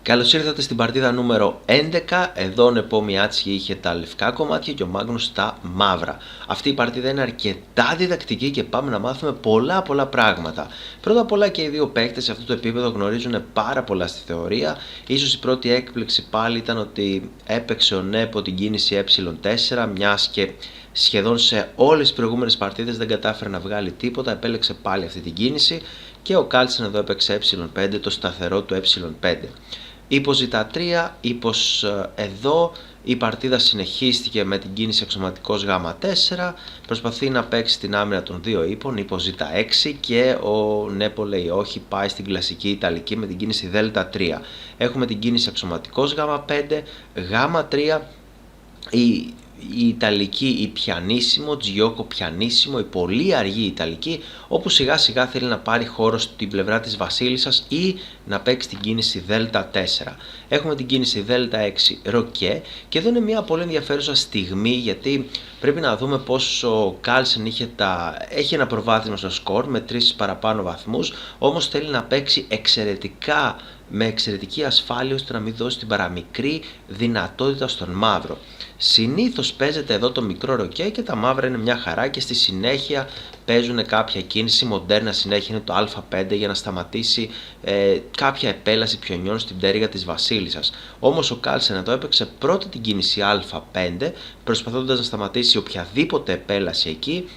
Καλώς ήρθατε στην παρτίδα νούμερο 11. Εδώ ο Νεπό Μιάτσι είχε τα λευκά κομμάτια και ο Μάγνους τα μαύρα. Αυτή η παρτίδα είναι αρκετά διδακτική και πάμε να μάθουμε πολλά πράγματα. Πρώτα απ' όλα και οι δύο παίκτες σε αυτό το επίπεδο γνωρίζουν πάρα πολλά στη θεωρία. Ίσως η πρώτη έκπληξη πάλι ήταν ότι έπαιξε ο Νέπο την κίνηση ε4, μιας και σχεδόν σε όλες τις προηγούμενες παρτίδες δεν κατάφερε να βγάλει τίποτα, επέλεξε πάλι αυτή την κίνηση και ο Κάλσεν εδώ έπαιξε ε5, το σταθερό του ε5. Ύπος ζ3, ύπος εδώ, η παρτίδα συνεχίστηκε με την κίνηση αξιωματικός γ4, προσπαθεί να παίξει την άμυνα των δύο ύπων, ύπος ζ6 και ο Νέπο λέει όχι, πάει στην κλασική Ιταλική με την κίνηση δ3. Έχουμε την κίνηση αξιωματικός γ5, γ3, η Ιταλική, η πιανίσιμο, Τζιόκο πιανίσιμο, η πολύ αργή Ιταλική, όπου σιγά σιγά θέλει να πάρει χώρο στην πλευρά της βασίλισσας ή να παίξει την κίνηση Δ4. Έχουμε την κίνηση Δ6 ροκέ και εδώ είναι μια πολύ ενδιαφέρουσα στιγμή, γιατί πρέπει να δούμε πως ο Κάλσεν έχει ένα προβάδισμα στο σκορ με 3 παραπάνω βαθμούς, όμως θέλει να παίξει με εξαιρετική ασφάλεια ώστε να μην δώσει την παραμικρή δυνατότητα στον μαύρο. Συνήθως παίζεται εδώ το μικρό ροκέ και τα μαύρα είναι μια χαρά και στη συνέχεια παίζουν κάποια κίνηση, μοντέρνα συνέχεια είναι το α5 για να σταματήσει κάποια επέλαση πιονιών στην πτέρυγα της βασίλισσας. Όμως ο Κάλσεν εδώ έπαιξε πρώτα την κίνηση α5 προσπαθώντας να σταματήσει οποιαδήποτε επέλαση εκεί,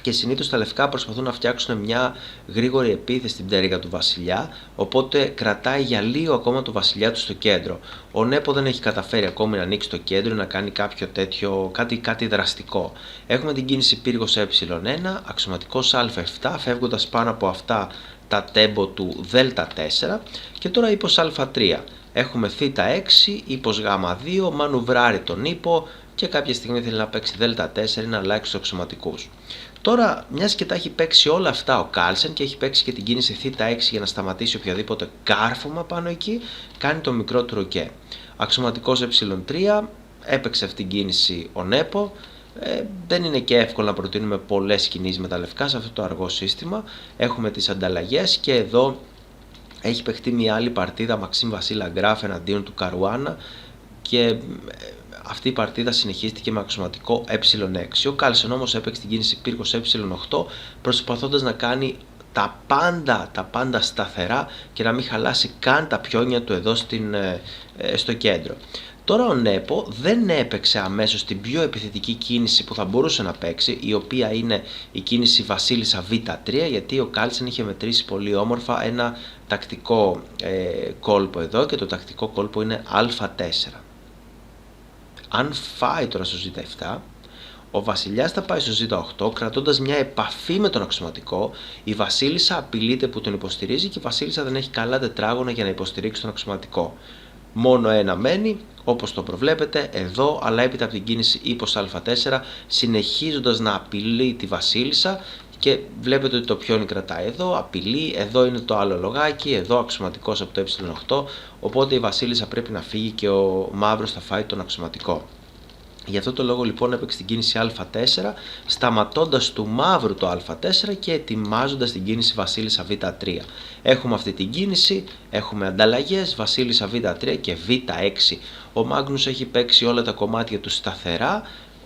και συνήθως τα λευκά προσπαθούν να φτιάξουν μια γρήγορη επίθεση στην πτέρυγα του βασιλιά, οπότε κρατάει για λίγο ακόμα το βασιλιά του στο κέντρο. Ο Νέπο δεν έχει καταφέρει ακόμη να ανοίξει το κέντρο ή να κάνει κάποιο τέτοιο, κάτι δραστικό. Έχουμε την κίνηση πύργος ε1, αξιωματικός α7, φεύγοντας πάνω από αυτά τα τέμπο του δ4 και τώρα ύπος α3. Έχουμε θ6, ύπος γ2, μανουβράρει τον ύπο και κάποια στιγμή θέλει να παίξει δ4 ή να αλλάξει τους αξιωματικούς. Τώρα, μιας και τα έχει παίξει όλα αυτά ο Κάλσεν και έχει παίξει και την κίνηση θ6 για να σταματήσει οποιαδήποτε κάρφωμα πάνω εκεί, κάνει το μικρό του ροκέ. Αξιωματικός ε3, έπαιξε αυτή την κίνηση ο Νέπο. Δεν είναι και εύκολο να προτείνουμε πολλές κινήσεις με τα λευκά σε αυτό το αργό σύστημα. Έχουμε τις ανταλλαγές και εδώ έχει παιχτεί μια άλλη παρτίδα Μαξίμ Βασίλα Γκράφ εναντίον του Καρουάνα και αυτή η παρτίδα συνεχίστηκε με αξιωματικό ε6. Ο Κάλσεν όμως έπαιξε την κίνηση πύργος ε8 προσπαθώντας να κάνει τα πάντα σταθερά και να μην χαλάσει καν τα πιόνια του εδώ στο κέντρο. Τώρα ο Νέπο δεν έπαιξε αμέσως την πιο επιθετική κίνηση που θα μπορούσε να παίξει, η οποία είναι η κίνηση βασίλισσα β3, γιατί ο Κάλσεν είχε μετρήσει πολύ όμορφα ένα τακτικό κόλπο εδώ και το τακτικό κόλπο είναι α4. Αν φάει τώρα στο z7, ο βασιλιάς θα πάει στο z8 κρατώντας μια επαφή με τον αξιωματικό, η βασίλισσα απειλείται που τον υποστηρίζει και η βασίλισσα δεν έχει καλά τετράγωνα για να υποστηρίξει τον αξιωματικό. Μόνο ένα μένει, όπως το προβλέπετε εδώ, αλλά έπειτα από την κίνηση ύπος α4, συνεχίζοντας να απειλεί τη βασίλισσα και βλέπετε ότι το πιόνι κρατάει εδώ, απειλεί, εδώ είναι το άλλο λογάκι, εδώ αξιωματικός από το ε8, οπότε η βασίλισσα πρέπει να φύγει και ο μαύρος θα φάει τον αξιωματικό. Γι' αυτό το λόγο λοιπόν έπαιξε την κίνηση α4, σταματώντας του μαύρου το α4 και ετοιμάζοντας την κίνηση βασίλισσα β3. Έχουμε αυτή την κίνηση, έχουμε ανταλλαγές, βασίλισσα β3 και β6. Ο Μάγνους έχει παίξει όλα τα κομμάτια του σταθερά,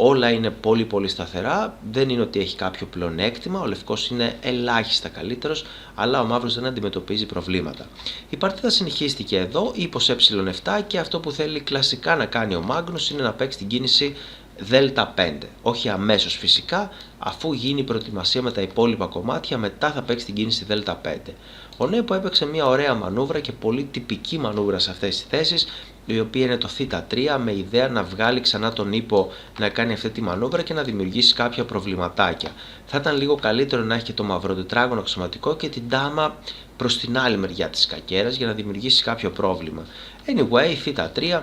όλα είναι πολύ σταθερά, δεν είναι ότι έχει κάποιο πλεονέκτημα, ο λευκός είναι ελάχιστα καλύτερος, αλλά ο μαύρος δεν αντιμετωπίζει προβλήματα. Η παρτίδα συνεχίστηκε εδώ, ύπος ε7 και αυτό που θέλει κλασικά να κάνει ο Μάγνους είναι να παίξει την κίνηση δ5. Όχι αμέσως φυσικά, αφού γίνει η προετοιμασία με τα υπόλοιπα κομμάτια, μετά θα παίξει την κίνηση δ5. Ο Νέπο έπαιξε μια ωραία μανούβρα και πολύ τυπική μανούβρα σε αυτές τις θέσεις, η οποία είναι το θ3 με ιδέα να βγάλει ξανά τον ύπο να κάνει αυτή τη μανούβρα και να δημιουργήσει κάποια προβληματάκια. Θα ήταν λίγο καλύτερο να έχει και το μαυροτετράγωνο αξιωματικό και την ντάμα προς την άλλη μεριά της σκακέρας για να δημιουργήσει κάποιο πρόβλημα. Anyway, θ3.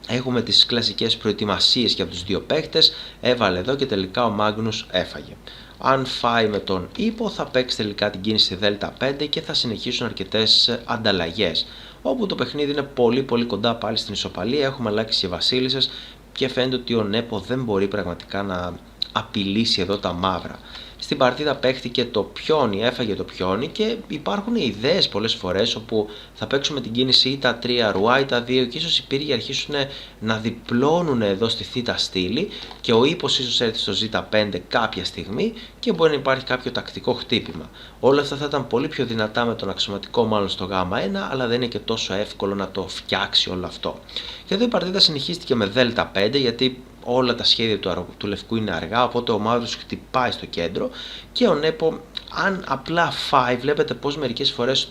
Έχουμε τις κλασικές προετοιμασίες και από τους δύο παίκτες, έβαλε εδώ και τελικά ο Μάγνους έφαγε. Αν φάει με τον ύπο θα παίξει τελικά την κίνηση δ5 και θα συνεχίσουν αρκετές ανταλλαγές, όπου το παιχνίδι είναι πολύ κοντά πάλι στην ισοπαλία, έχουμε αλλάξει και βασίλισσες και φαίνεται ότι ο Νέπο δεν μπορεί πραγματικά να απειλήσει εδώ τα μαύρα. Στην παρτίδα παίχτηκε το πιόνι, έφαγε το πιόνι και υπάρχουν ιδέες πολλές φορές όπου θα παίξουμε την κίνηση Ι3, Ρουά Ι2 και ίσως οι πύργοι αρχίσουν να διπλώνουν εδώ στη Θ στήλη και ο ύπος ίσως έρθει στο Ζ5 κάποια στιγμή και μπορεί να υπάρχει κάποιο τακτικό χτύπημα. Όλα αυτά θα ήταν πολύ πιο δυνατά με τον αξιωματικό μάλλον στο Γ1, αλλά δεν είναι και τόσο εύκολο να το φτιάξει όλο αυτό. Και εδώ η παρτίδα συνεχίστηκε με Δ5 γιατί όλα τα σχέδια του λευκού είναι αργά, οπότε ο μαύρος χτυπάει στο κέντρο και ο Νέπο, αν απλά φάει, βλέπετε πως μερικές φορές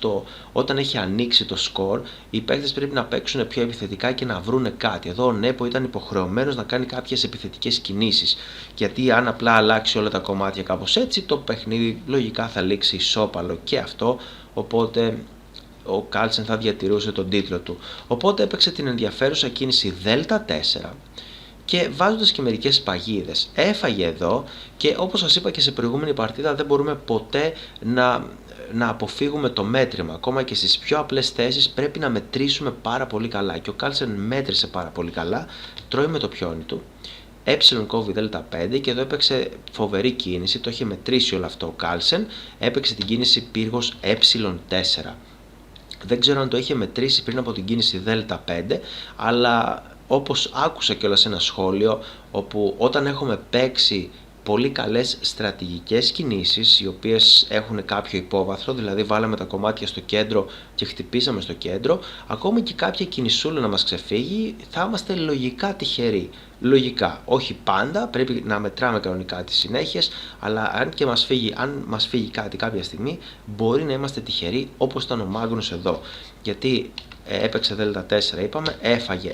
όταν έχει ανοίξει το σκορ, οι παίκτες πρέπει να παίξουν πιο επιθετικά και να βρούνε κάτι. Εδώ ο Νέπο ήταν υποχρεωμένος να κάνει κάποιες επιθετικές κινήσεις, γιατί αν απλά αλλάξει όλα τα κομμάτια κάπως έτσι, το παιχνίδι λογικά θα λήξει ισόπαλο και αυτό, οπότε ο Κάλσεν θα διατηρούσε τον τίτλο του. Οπότε έπαιξε την ενδιαφέρουσα κίνηση Δ4 και βάζοντας και μερικές παγίδες. Έφαγε εδώ και όπως σας είπα και σε προηγούμενη παρτίδα δεν μπορούμε ποτέ να αποφύγουμε το μέτρημα. Ακόμα και στις πιο απλές θέσεις πρέπει να μετρήσουμε πάρα πολύ καλά και ο Κάλσεν μέτρησε πάρα πολύ καλά, τρώει με το πιόνι του. κόβει Δ5 και εδώ έπαιξε φοβερή κίνηση, το είχε μετρήσει όλο αυτό ο Κάλσεν, έπαιξε την κίνηση πύργος Ε4. Δεν ξέρω αν το είχε μετρήσει πριν από την κίνηση Δ5, αλλά όπως άκουσα κιόλας ένα σχόλιο, όπου όταν έχουμε παίξει πολύ καλές στρατηγικές κινήσεις, οι οποίες έχουν κάποιο υπόβαθρο, δηλαδή βάλαμε τα κομμάτια στο κέντρο και χτυπήσαμε στο κέντρο, ακόμη και κάποια κινησούλα να μας ξεφύγει, θα είμαστε λογικά τυχεροί. Λογικά, όχι πάντα, πρέπει να μετράμε κανονικά τις συνέχειες, αλλά αν μας φύγει κάτι κάποια στιγμή, μπορεί να είμαστε τυχεροί, όπως ήταν ο Μάγνους εδώ. Γιατί έπαιξε Δ4, είπαμε,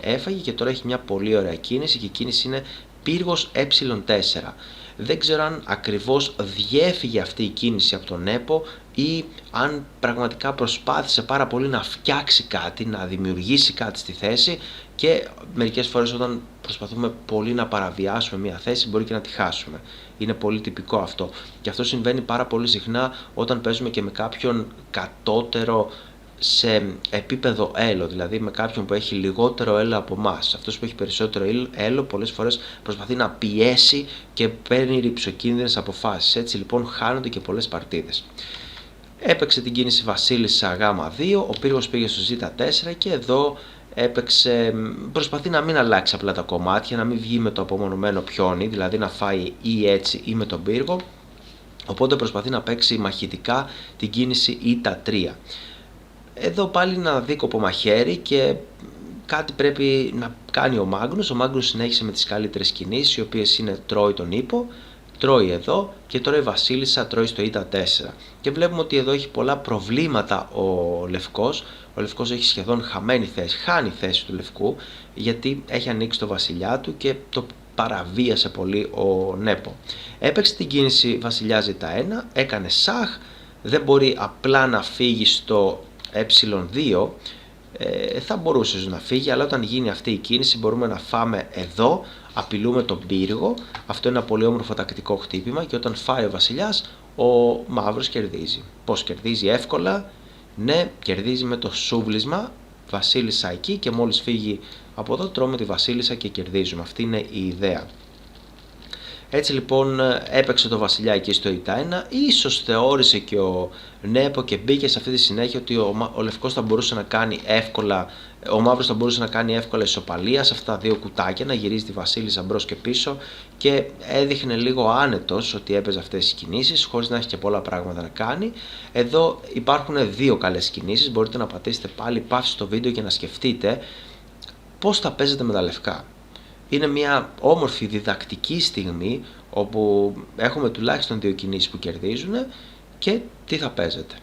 έφαγε και τώρα έχει μια πολύ ωραία κίνηση και η κίνηση είναι πύργος Ε4. Δεν ξέρω αν ακριβώς διέφυγε αυτή η κίνηση από τον Νέπο ή αν πραγματικά προσπάθησε πάρα πολύ να φτιάξει κάτι, να δημιουργήσει κάτι στη θέση και μερικές φορές όταν προσπαθούμε πολύ να παραβιάσουμε μια θέση μπορεί και να τη χάσουμε. Είναι πολύ τυπικό αυτό και αυτό συμβαίνει πάρα πολύ συχνά όταν παίζουμε και με κάποιον κατώτερο σε επίπεδο έλο, δηλαδή με κάποιον που έχει λιγότερο έλο από εμάς. Αυτός που έχει περισσότερο έλο πολλές φορές προσπαθεί να πιέσει και παίρνει ρυψοκίνδυνες αποφάσεις. Έτσι λοιπόν χάνονται και πολλές παρτίδες. Έπαιξε την κίνηση Βασίλισσα Γ2, ο πύργος πήγε στο Ζ4 και εδώ προσπαθεί να μην αλλάξει απλά τα κομμάτια, να μην βγει με το απομονωμένο πιόνι, δηλαδή να φάει ή έτσι ή με τον πύργο, οπότε προσπαθεί να παίξει μαχητικά την κίνηση Ι3. Εδώ πάλι ένα δίκοπο μαχαίρι και κάτι πρέπει να κάνει ο Μάγνους. Ο Μάγνους συνέχισε με τις καλύτερες κινήσεις, οι οποίες είναι τρώει τον ύπο, τρώει εδώ και τώρα η Βασίλισσα τρώει στο Ι4. Και βλέπουμε ότι εδώ έχει πολλά προβλήματα ο Λευκός. Ο Λευκός έχει σχεδόν χαμένη θέση, χάνει θέση του Λευκού, γιατί έχει ανοίξει το βασιλιά του και το παραβίασε πολύ ο Νέπο. Έπαιξε την κίνηση Βασιλιά Ζ1, έκανε σαχ, δεν μπορεί απλά να φύγει στο Ε2, θα μπορούσε να φύγει, αλλά όταν γίνει αυτή η κίνηση μπορούμε να φάμε εδώ, απειλούμε τον πύργο, αυτό είναι ένα πολύ όμορφο τακτικό χτύπημα και όταν φάει ο βασιλιάς ο μαύρος κερδίζει. Πώς κερδίζει? Εύκολα, ναι, κερδίζει με το σούβλισμα, βασίλισσα εκεί και μόλις φύγει από εδώ τρώμε τη βασίλισσα και κερδίζουμε, αυτή είναι η ιδέα. Έτσι λοιπόν έπαιξε το βασιλιά εκεί στο Ι1, ίσως θεώρησε και ο Νέπο και μπήκε σε αυτή τη συνέχεια ότι ο Λευκός θα μπορούσε να κάνει εύκολα, ο Μαύρος θα μπορούσε να κάνει εύκολα ισοπαλία σε αυτά τα δύο κουτάκια, να γυρίζει τη βασίλισσα μπρος και πίσω και έδειχνε λίγο άνετος ότι έπαιζε αυτές τις κινήσεις χωρίς να έχει και πολλά πράγματα να κάνει. Εδώ υπάρχουν δύο καλές κινήσεις, μπορείτε να πατήσετε πάλι παύση στο βίντεο και να σκεφτείτε πώς θα παίζετε με τα λευκά. Είναι μια όμορφη διδακτική στιγμή όπου έχουμε τουλάχιστον δύο κινήσεις που κερδίζουν και τι θα παίζετε.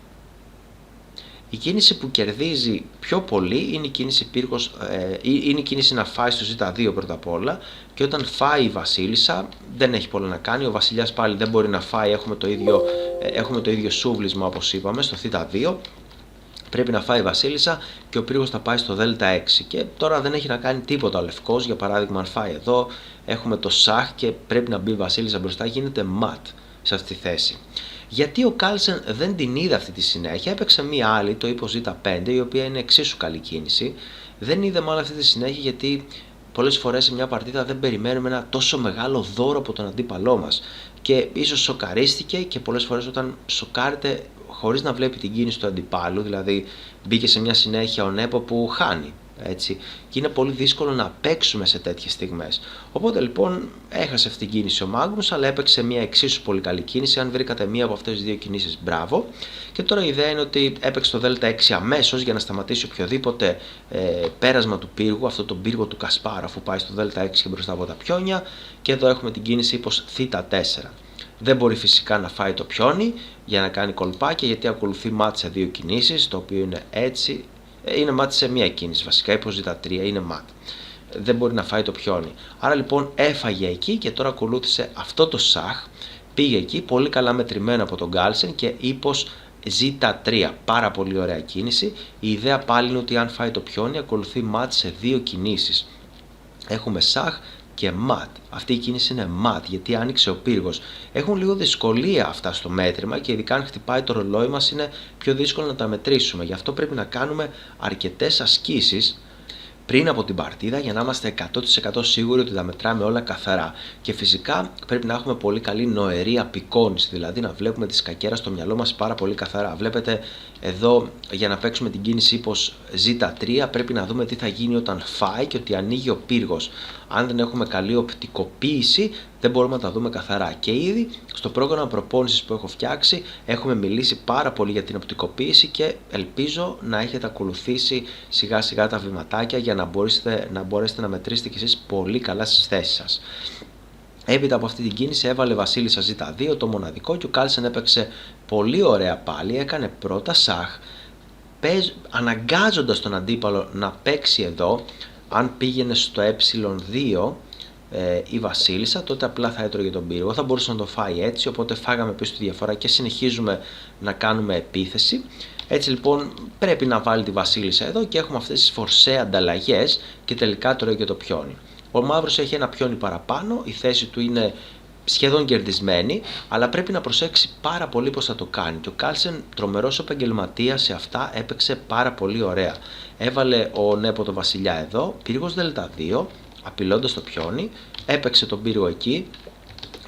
Η κίνηση που κερδίζει πιο πολύ είναι η κίνηση πύργος, είναι η κίνηση να φάει στο Ζ2 πρώτα απ' όλα και όταν φάει η βασίλισσα δεν έχει πολλά να κάνει, ο βασιλιάς πάλι δεν μπορεί να φάει, έχουμε το ίδιο σούβλισμα όπως είπαμε στο Θ2. Πρέπει να φάει η βασίλισσα και ο πύργος θα πάει στο Δ6 και τώρα δεν έχει να κάνει τίποτα ο Λευκός, για παράδειγμα αν φάει εδώ έχουμε το σαχ και πρέπει να μπει η βασίλισσα μπροστά, γίνεται ματ σε αυτή τη θέση. Γιατί ο Κάλσεν δεν την είδε αυτή τη συνέχεια, έπαιξε μία άλλη, το ύπο Ζ5, η οποία είναι εξίσου καλή κίνηση, δεν είδε μάλλον αυτή τη συνέχεια γιατί πολλές φορές σε μια παρτίδα δεν περιμένουμε ένα τόσο μεγάλο δώρο από τον αντίπαλό μας και ίσως σοκαρίστηκε και πολλές φορές όταν σοκάρεται χωρίς να βλέπει την κίνηση του αντιπάλου, δηλαδή μπήκε σε μια συνέχεια ο Νέπο που χάνει. Έτσι, και είναι πολύ δύσκολο να παίξουμε σε τέτοιες στιγμές. Οπότε λοιπόν έχασε αυτή την κίνηση ο Magnus, αλλά έπαιξε μια εξίσου πολύ καλή κίνηση. Αν βρήκατε μία από αυτές τις δύο κινήσεις, μπράβο. Και τώρα η ιδέα είναι ότι έπαιξε το Δ6 αμέσως για να σταματήσει οποιοδήποτε πέρασμα του πύργου, αυτό το πύργο του Κασπάρα, αφού πάει στο Δ6 και μπροστά από τα πιόνια. Και εδώ έχουμε την κίνηση ύπος Θ4. Δεν μπορεί φυσικά να φάει το πιόνι για να κάνει κολπάκια, γιατί ακολουθεί μάτ σε δύο κινήσεις, το οποίο είναι έτσι. Είναι μάτ σε μία κίνηση βασικά, ύπος Ζ3 είναι μάτ. Δεν μπορεί να φάει το πιόνι. Άρα λοιπόν έφαγε εκεί και τώρα ακολούθησε αυτό το σαχ. Πήγε εκεί, πολύ καλά μετρημένο από τον Κάλσεν και ύπος Ζ3. Πάρα πολύ ωραία κίνηση. Η ιδέα πάλι είναι ότι αν φάει το πιόνι ακολουθεί μάτ σε δύο κινήσεις. Έχουμε σαχ και ματ. Αυτή η κίνηση είναι ματ γιατί άνοιξε ο πύργος. Έχουν λίγο δυσκολία αυτά στο μέτρημα και ειδικά αν χτυπάει το ρολόι μας είναι πιο δύσκολο να τα μετρήσουμε. Γι' αυτό πρέπει να κάνουμε αρκετές ασκήσεις πριν από την παρτίδα για να είμαστε 100% σίγουροι ότι τα μετράμε όλα καθαρά. Και φυσικά πρέπει να έχουμε πολύ καλή νοερή απεικόνηση, δηλαδή να βλέπουμε τη σκακέρα στο μυαλό μας πάρα πολύ καθαρά. Βλέπετε εδώ για να παίξουμε την κίνηση ύπος Ζ3 πρέπει να δούμε τι θα γίνει όταν φάει και ότι ανοίγει ο πύργος. Αν δεν έχουμε καλή οπτικοποίηση δεν μπορούμε να τα δούμε καθαρά. Και ήδη στο πρόγραμμα προπόνησης που έχω φτιάξει έχουμε μιλήσει πάρα πολύ για την οπτικοποίηση και ελπίζω να έχετε ακολουθήσει σιγά σιγά τα βηματάκια για να μπορέσετε να μετρήσετε κι εσείς πολύ καλά στις θέσεις σας. Έπειτα από αυτή την κίνηση έβαλε Βασίλισσα Ζ2 το μοναδικό και ο Κάλσεν έπαιξε πολύ ωραία πάλι, έκανε πρώτα σαχ, αναγκάζοντας τον αντίπαλο να παίξει εδώ. Αν πήγαινε στο ε2 η Βασίλισσα, τότε απλά θα έτρωγε τον πύργο, θα μπορούσε να το φάει έτσι, οπότε φάγαμε πίσω τη διαφορά και συνεχίζουμε να κάνουμε επίθεση. Έτσι λοιπόν πρέπει να βάλει τη Βασίλισσα εδώ και έχουμε αυτές τις φορσέ ανταλλαγές και τελικά τρώγει το πιόνι. Ο μαύρος έχει ένα πιόνι παραπάνω, η θέση του είναι σχεδόν κερδισμένη, αλλά πρέπει να προσέξει πάρα πολύ πώς θα το κάνει. Και ο Κάλσεν, τρομερός επαγγελματίας σε αυτά, έπαιξε πάρα πολύ ωραία. Έβαλε ο Νέπο το βασιλιά εδώ, πύργος Δ2, απειλώντας το πιόνι, έπαιξε τον πύργο εκεί,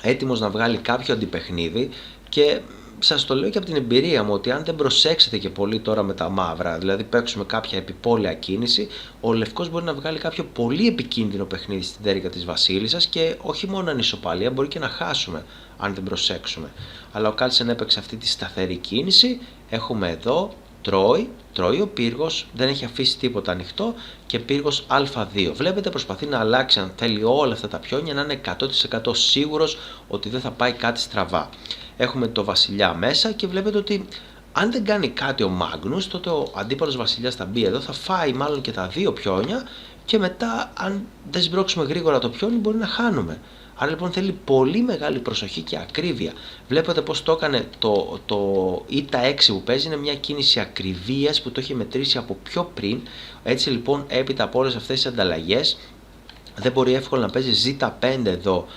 έτοιμος να βγάλει κάποιο αντιπαιχνίδι και σας το λέω και από την εμπειρία μου ότι αν δεν προσέξετε και πολύ τώρα με τα μαύρα, δηλαδή παίξουμε κάποια επιπόλαια κίνηση, ο λευκός μπορεί να βγάλει κάποιο πολύ επικίνδυνο παιχνίδι στην τέρικα της Βασίλισσας και όχι μόνο ανισοπαλία, μπορεί και να χάσουμε αν δεν προσέξουμε. Αλλά ο Κάλσεν έπαιξε αυτή τη σταθερή κίνηση, έχουμε εδώ τρώει ο πύργος, δεν έχει αφήσει τίποτα ανοιχτό και πύργος α2. Βλέπετε προσπαθεί να αλλάξει αν θέλει όλα αυτά τα πιόνια, να είναι 100% σίγουρος ότι δεν θα πάει κάτι στραβά. Έχουμε το βασιλιά μέσα και βλέπετε ότι αν δεν κάνει κάτι ο Μάγνους, τότε ο αντίπαλος βασιλιάς θα μπει εδώ, θα φάει μάλλον και τα δύο πιόνια και μετά αν δεν σμπρώξουμε γρήγορα το πιόνι μπορεί να χάνουμε. Άρα λοιπόν θέλει πολύ μεγάλη προσοχή και ακρίβεια. Βλέπετε πως το έκανε το Ήτα 6 που παίζει, είναι μια κίνηση ακριβίας που το έχει μετρήσει από πιο πριν. Έτσι λοιπόν έπειτα από όλες αυτές τις ανταλλαγές δεν μπορεί εύκολα να παίζει Ζ5 εδώ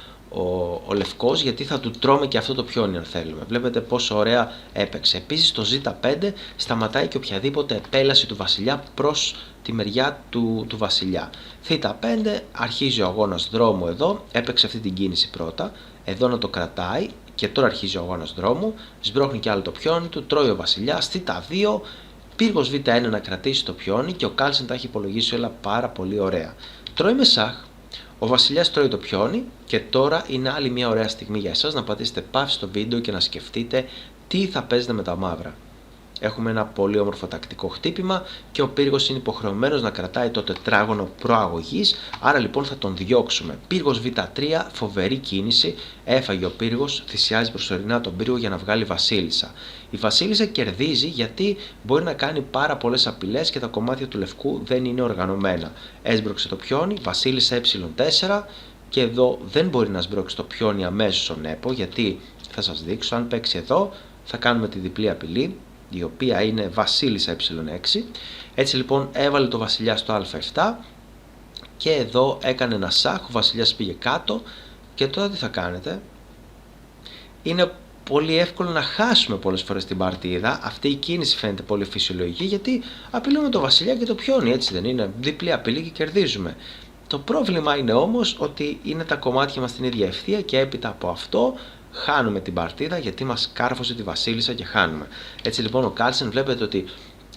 ο λευκός, γιατί θα του τρώμε και αυτό το πιόνι αν θέλουμε. Βλέπετε πόσο ωραία έπαιξε. Επίσης το Ζ5 σταματάει και οποιαδήποτε επέλαση του βασιλιά προς τη μεριά του βασιλιά. Θ5 αρχίζει ο αγώνας δρόμου εδώ, έπαιξε αυτή την κίνηση πρώτα, εδώ να το κρατάει και τώρα αρχίζει ο αγώνας δρόμου, σμπρώχνει και άλλο το πιόνι του, τρώει ο βασιλιάς, Θ2, πύργος Β1 να κρατήσει το πιόνι και ο Κάλσεν τα έχει υπολογίσει όλα πάρα πολύ ωραία. Τρώει με σαχ. Ο βασιλιάς τρώει το πιόνι και τώρα είναι άλλη μια ωραία στιγμή για εσάς να πατήσετε παύση στο βίντεο και να σκεφτείτε τι θα παίζετε με τα μαύρα. Έχουμε ένα πολύ όμορφο τακτικό χτύπημα και ο πύργος είναι υποχρεωμένος να κρατάει το τετράγωνο προαγωγής, άρα λοιπόν θα τον διώξουμε. Πύργος Β3, φοβερή κίνηση, έφαγε ο πύργος, θυσιάζει προσωρινά τον πύργο για να βγάλει βασίλισσα. Η βασίλισσα κερδίζει γιατί μπορεί να κάνει πάρα πολλές απειλές και τα κομμάτια του λευκού δεν είναι οργανωμένα. Έσμπρωξε το πιόνι, βασίλισσα ε4 και εδώ δεν μπορεί να σμπρώξει το πιόνι αμέσως ο Νέπο, γιατί θα σας δείξω, αν παίξει εδώ θα κάνουμε τη διπλή απειλή, η οποία είναι βασίλισσα ε6. Έτσι λοιπόν έβαλε το βασιλιά στο α7 και εδώ έκανε ένα σάχ, ο βασιλιάς πήγε κάτω και τώρα τι θα κάνετε? Είναι πολύ εύκολο να χάσουμε πολλές φορές την παρτίδα. Αυτή η κίνηση φαίνεται πολύ φυσιολογική γιατί απειλούμε το βασιλιά και το πιόνι, έτσι δεν είναι? Διπλή απειλή και κερδίζουμε. Το πρόβλημα είναι όμως ότι είναι τα κομμάτια μας στην ίδια ευθεία και έπειτα από αυτό χάνουμε την παρτίδα γιατί μας κάρφωσε τη βασίλισσα και χάνουμε. Έτσι λοιπόν ο Κάρλσεν βλέπετε ότι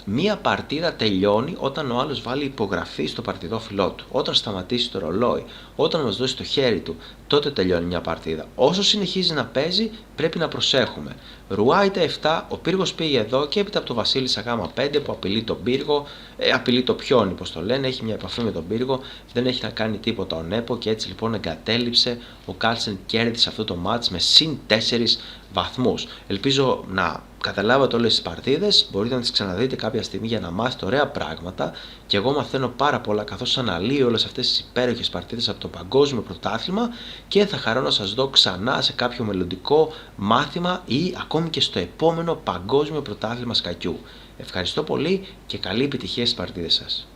μία παρτίδα τελειώνει όταν ο άλλος βάλει υπογραφή στο παρτιδόφυλλό του. Όταν σταματήσει το ρολόι, όταν μας δώσει το χέρι του, τότε τελειώνει μια παρτίδα. Όσο συνεχίζει να παίζει, πρέπει να προσέχουμε. Ρουάι τα 7, ο πύργος πήγε εδώ και έπειτα από το βασίλισσα Γ5 που απειλεί τον πύργο, απειλεί το πιόνι, όπως το λένε, έχει μια επαφή με τον πύργο, δεν έχει να κάνει τίποτα ο Νέπο και έτσι λοιπόν εγκατέλειψε. Ο Κάρλσεν κέρδισε αυτό το μάτς με συν 4 βαθμούς. Ελπίζω να καταλάβατε όλες τις παρτίδες, μπορείτε να τις ξαναδείτε κάποια στιγμή για να μάθετε ωραία πράγματα και εγώ μαθαίνω πάρα πολλά καθώς αναλύω όλες αυτές τις υπέροχες παρτίδες από το παγκόσμιο πρωτάθλημα και θα χαρώ να σας δω ξανά σε κάποιο μελλοντικό μάθημα ή ακόμη και στο επόμενο παγκόσμιο πρωτάθλημα σκακιού. Ευχαριστώ πολύ και καλή επιτυχία στις παρτίδες σας.